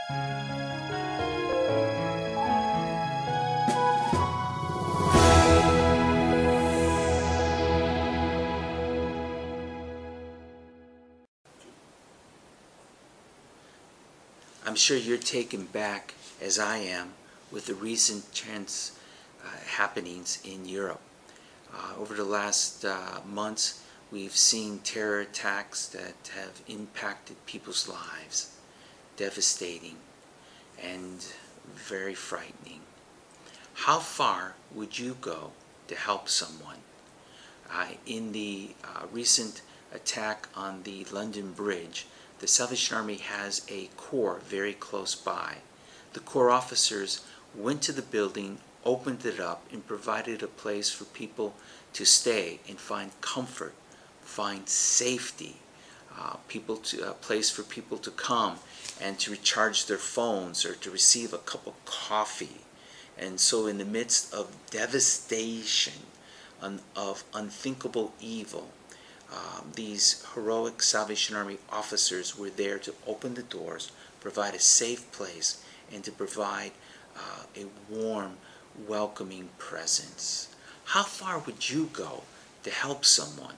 I'm sure you're taken back, as I am, with the recent happenings in Europe. Over the last months, we've seen terror attacks that have impacted people's lives, devastating and very frightening. How far would you go to help someone? In the recent attack on the London Bridge, the Salvation Army has a corps very close by. The corps officers went to the building, opened it up, and provided a place for people to stay and find comfort, find safety, a place for people to come and to recharge their phones or to receive a cup of coffee. And so in the midst of devastation, of unthinkable evil, these heroic Salvation Army officers were there to open the doors, provide a safe place, and to provide a warm, welcoming presence. How far would you go to help someone?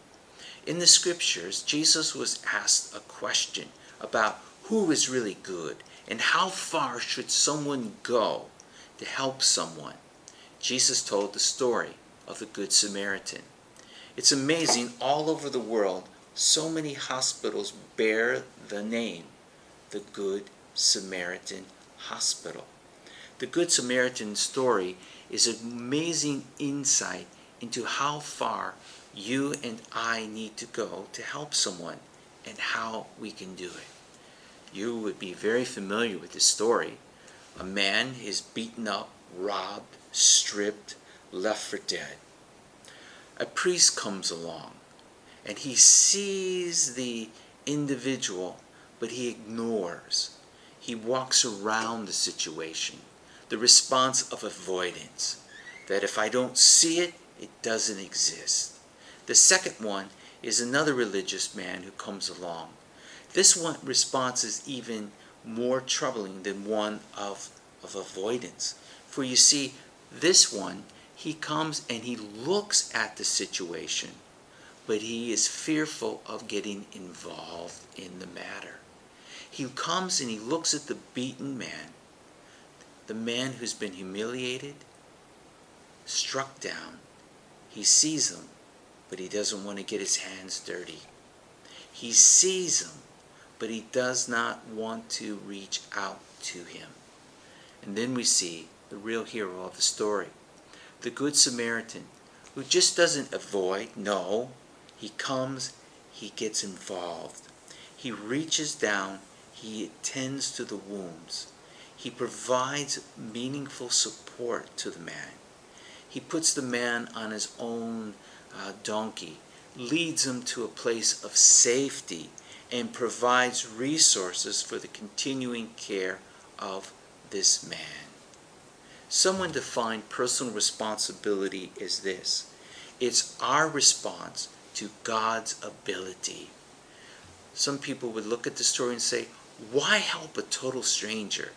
In the scriptures, Jesus was asked a question about who is really good and how far should someone go to help someone. Jesus told the story of the Good Samaritan. It's amazing, all over the world, so many hospitals bear the name, the Good Samaritan Hospital. The Good Samaritan story is an amazing insight into how far you and I need to go to help someone and how we can do it. You would be very familiar with this story. A man is beaten up, robbed, stripped, left for dead. A priest comes along and he sees the individual, but he ignores. He walks around the situation. The response of avoidance, that if I don't see it, it doesn't exist. The second one is another religious man who comes along. This one response is even more troubling than one of avoidance. For you see, this one, he comes and he looks at the situation, but he is fearful of getting involved in the matter. He comes and he looks at the beaten man, the man who's been humiliated, struck down. He sees him, but he doesn't want to get his hands dirty. He sees him, but he does not want to reach out to him. And then we see the real hero of the story, the Good Samaritan, who just doesn't avoid. No, he comes, he gets involved. He reaches down, he attends to the wounds. He provides meaningful support to the man. He puts the man on his own donkey, leads him to a place of safety, and provides resources for the continuing care of this man. Someone defined personal responsibility as this: it's our response to God's ability. Some people would look at the story and say, why help a total stranger?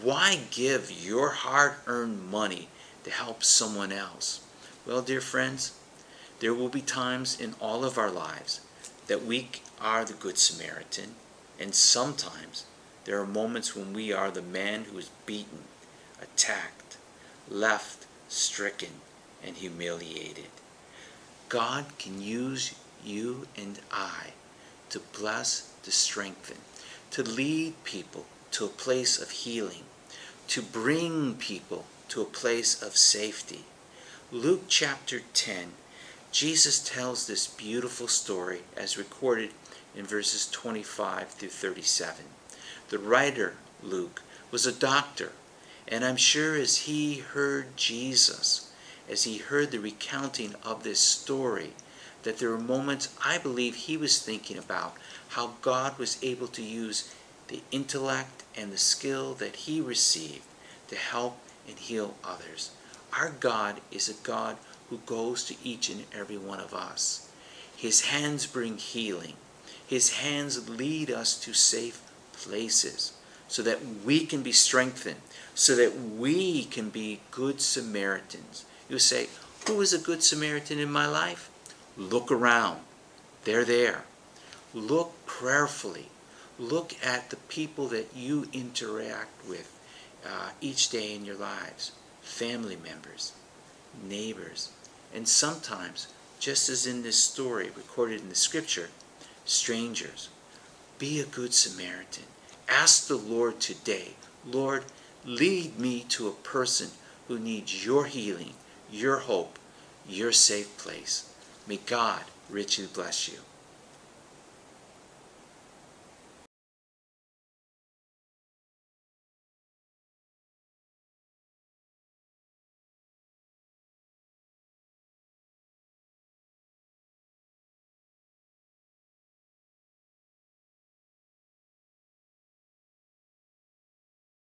Why give your hard-earned money to help someone else? Well, dear friends, there will be times in all of our lives that we are the Good Samaritan, and sometimes there are moments when we are the man who is beaten, attacked, left, stricken, and humiliated. God can use you and I to bless, to strengthen, to lead people to a place of healing, to bring people to a place of safety. Luke chapter 10, Jesus tells this beautiful story as recorded in verses 25 through 37. The writer, Luke, was a doctor, and I'm sure as he heard Jesus, as he heard the recounting of this story, that there were moments I believe he was thinking about how God was able to use the intellect and the skill that he received to help and heal others. Our God is a God who goes to each and every one of us. His hands bring healing. His hands lead us to safe places. so that we can be strengthened, so that we can be good Samaritans. You say, who is a good Samaritan in my life? Look around. They're there. Look prayerfully. Look at the people that you interact with each day in your lives. Family members, neighbors, and sometimes, just as in this story recorded in the scripture, strangers. Be a good Samaritan. Ask the Lord today, Lord, lead me to a person who needs your healing, your hope, your safe place. May God richly bless you.